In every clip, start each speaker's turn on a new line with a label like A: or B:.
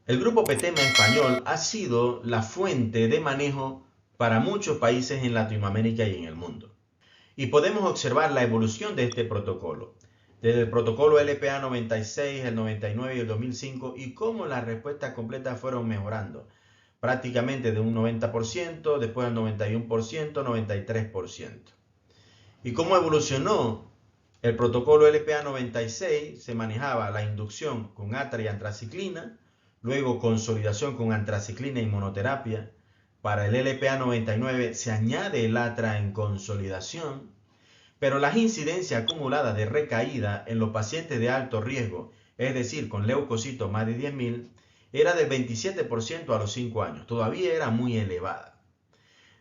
A: El grupo PETEMA español ha sido la fuente de manejo para muchos países en Latinoamérica y en el mundo. Y podemos observar la evolución de este protocolo, desde el protocolo LPA 96, el 99 y el 2005, y cómo las respuestas completas fueron mejorando, prácticamente de un 90%, después del 91%, 93%. ¿Y cómo evolucionó? El protocolo LPA 96 se manejaba la inducción con atra y antraciclina, luego consolidación con antraciclina y monoterapia. Para el LPA 99 se añade el atra en consolidación, pero las incidencias acumuladas de recaída en los pacientes de alto riesgo, es decir, con leucocitos más de 10.000, era del 27% a los 5 años, todavía era muy elevada.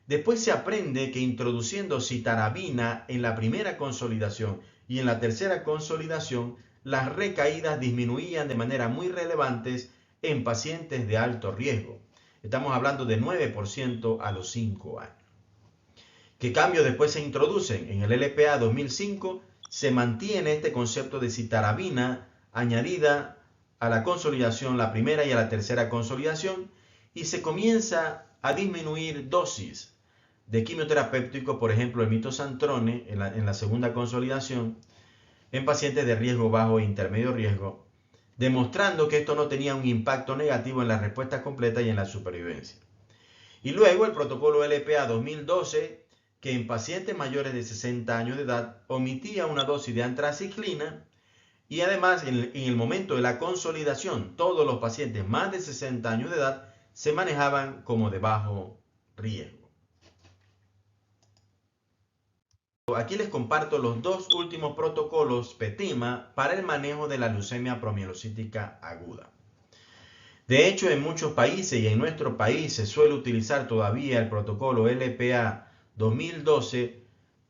A: Después se aprende que introduciendo citarabina en la primera consolidación y en la tercera consolidación, las recaídas disminuían de manera muy relevantes en pacientes de alto riesgo. Estamos hablando de 9% a los 5 años. ¿Qué cambios después se introducen? En el LPA 2005 se mantiene este concepto de citarabina añadida a la consolidación, la primera y a la tercera consolidación, y se comienza a disminuir dosis de quimioterapéutico, por ejemplo el mitosantrone en la segunda consolidación, en pacientes de riesgo bajo e intermedio riesgo, demostrando que esto no tenía un impacto negativo en la respuesta completa y en la supervivencia. Y luego el protocolo LPA 2012, que en pacientes mayores de 60 años de edad omitía una dosis de antraciclina, y además en el momento de la consolidación todos los pacientes más de 60 años de edad se manejaban como de bajo riesgo. Aquí les comparto los dos últimos protocolos PETEMA para el manejo de la leucemia promielocítica aguda. De hecho, en muchos países y en nuestro país se suele utilizar todavía el protocolo LPA 2012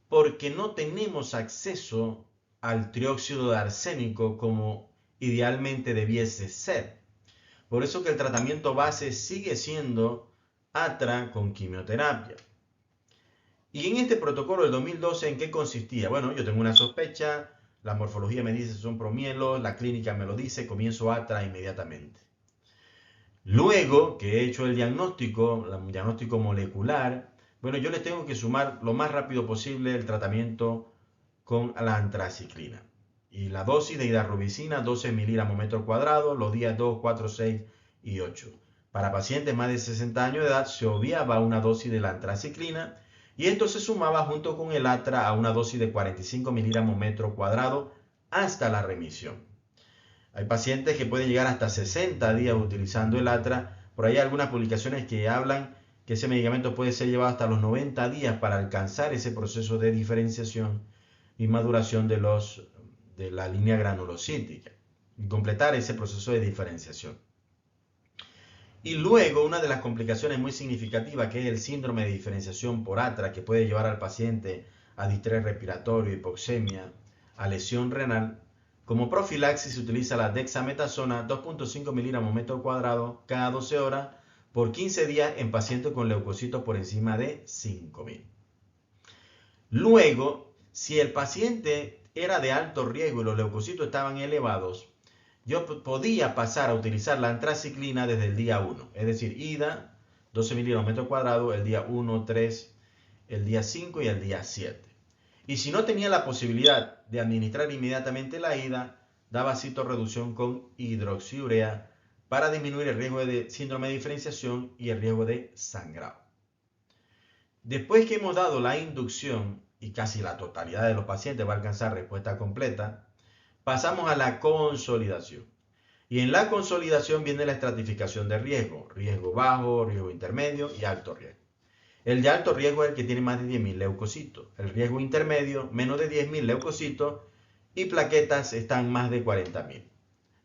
A: porque no tenemos acceso al trióxido de arsénico como idealmente debiese ser. Por eso que el tratamiento base sigue siendo atra con quimioterapia. Y en este protocolo del 2012, ¿en qué consistía? Bueno, yo tengo una sospecha, la morfología me dice son promielos, la clínica me lo dice, comienzo atra inmediatamente. Luego que he hecho el diagnóstico molecular, bueno, yo le tengo que sumar lo más rápido posible el tratamiento con la antraciclina. Y la dosis de hidarubicina, 12 miligramos metro cuadrado, los días 2, 4, 6 y 8. Para pacientes más de 60 años de edad se obviaba una dosis de la antraciclina y esto se sumaba junto con el atra a una dosis de 45 miligramos metro cuadrado hasta la remisión. Hay pacientes que pueden llegar hasta 60 días utilizando el atra. Por ahí hay algunas publicaciones que hablan que ese medicamento puede ser llevado hasta los 90 días para alcanzar ese proceso de diferenciación y maduración de la línea granulocítica y completar ese proceso de diferenciación. Y luego una de las complicaciones muy significativas, que es el síndrome de diferenciación por atra, que puede llevar al paciente a distrés respiratorio, hipoxemia, a lesión renal. Como profilaxis se utiliza la dexametasona 2.5 miligramos metro cuadrado cada 12 horas por 15 días en pacientes con leucocitos por encima de 5.000. Luego, si el paciente era de alto riesgo y los leucocitos estaban elevados, yo podía pasar a utilizar la antraciclina desde el día 1, es decir, ida, 12 miligramos metro cuadrado, el día 1, 3, el día 5 y el día 7. Y si no tenía la posibilidad de administrar inmediatamente la ida, daba citorreducción con hidroxiurea para disminuir el riesgo de síndrome de diferenciación y el riesgo de sangrado. Después que hemos dado la inducción, y casi la totalidad de los pacientes va a alcanzar respuesta completa, pasamos a la consolidación. Y en la consolidación viene la estratificación de riesgo. Riesgo bajo, riesgo intermedio y alto riesgo. El de alto riesgo es el que tiene más de 10.000 leucocitos. El riesgo intermedio, menos de 10.000 leucocitos. Y plaquetas están más de 40.000.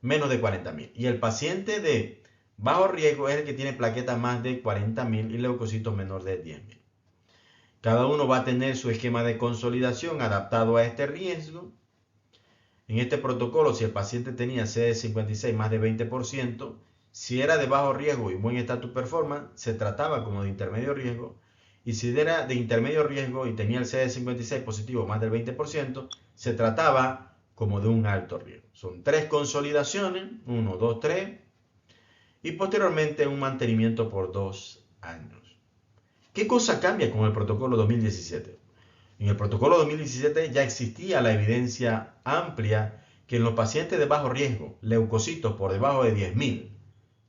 A: Menos de 40.000. Y el paciente de bajo riesgo es el que tiene plaquetas más de 40.000 y leucocitos menor de 10.000. Cada uno va a tener su esquema de consolidación adaptado a este riesgo. En este protocolo, si el paciente tenía CD56 más de 20%, si era de bajo riesgo y buen estatus performance, se trataba como de intermedio riesgo. Y si era de intermedio riesgo y tenía el CD56 positivo más del 20%, se trataba como de un alto riesgo. Son 3 consolidaciones, 1, 2, 3. y posteriormente un mantenimiento por 2 años. ¿Qué cosa cambia con el protocolo 2017? En el protocolo 2017 ya existía la evidencia amplia que en los pacientes de bajo riesgo, leucocitos por debajo de 10.000,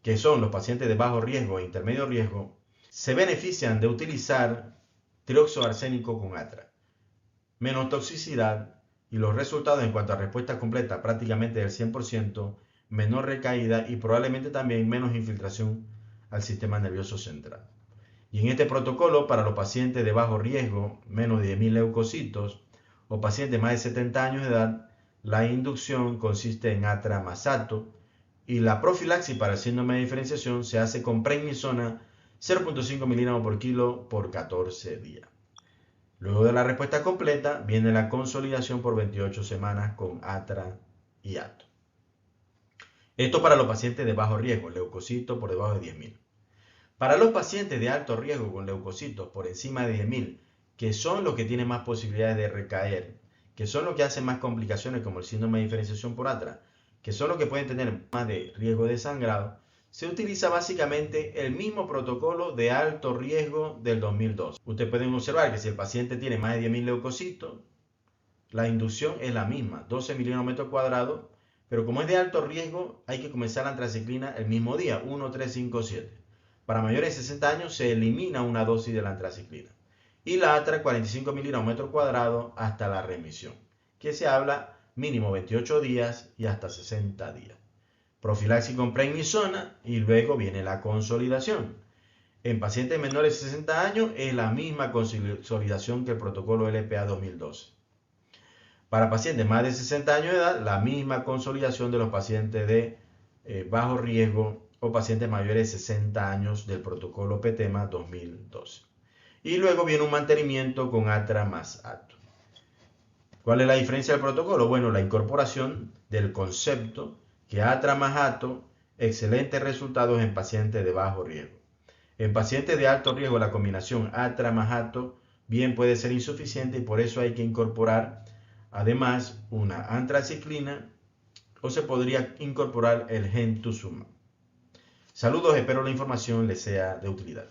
A: que son los pacientes de bajo riesgo e intermedio riesgo, se benefician de utilizar trioxo arsénico con atra. Menos toxicidad y los resultados en cuanto a respuesta completa prácticamente del 100%, menor recaída y probablemente también menos infiltración al sistema nervioso central. Y en este protocolo, para los pacientes de bajo riesgo, menos de 10.000 leucocitos, o pacientes de más de 70 años de edad, la inducción consiste en atra más ato, y la profilaxis para el síndrome de diferenciación se hace con prednisona 0.5 miligramos por kilo por 14 días. Luego de la respuesta completa, viene la consolidación por 28 semanas con atra y ato. Esto para los pacientes de bajo riesgo, leucocitos por debajo de 10.000. Para los pacientes de alto riesgo con leucocitos por encima de 10.000, que son los que tienen más posibilidades de recaer, que son los que hacen más complicaciones como el síndrome de diferenciación por atra, que son los que pueden tener más de riesgo de sangrado, se utiliza básicamente el mismo protocolo de alto riesgo del 2002. Ustedes pueden observar que si el paciente tiene más de 10.000 leucocitos, la inducción es la misma, 12 miligramos por metro cuadrado, pero como es de alto riesgo, hay que comenzar la antraciclina el mismo día, 1, 3, 5, 7. Para mayores de 60 años se elimina una dosis de la antraciclina. Y la atra 45 miligramos por metro cuadrado hasta la remisión, que se habla mínimo 28 días y hasta 60 días. Profilaxis con prednisona y luego viene la consolidación. En pacientes menores de 60 años es la misma consolidación que el protocolo LPA 2012. Para pacientes más de 60 años de edad, la misma consolidación de los pacientes de bajo riesgo o pacientes mayores de 60 años del protocolo PTEMA 2012. Y luego viene un mantenimiento con atra más ato. ¿Cuál es la diferencia del protocolo? Bueno, la incorporación del concepto que atra más ato, excelentes resultados en pacientes de bajo riesgo. En pacientes de alto riesgo, la combinación atra más ato bien puede ser insuficiente y por eso hay que incorporar además una antraciclina o se podría incorporar el Gentusumab. Saludos, espero la información les sea de utilidad.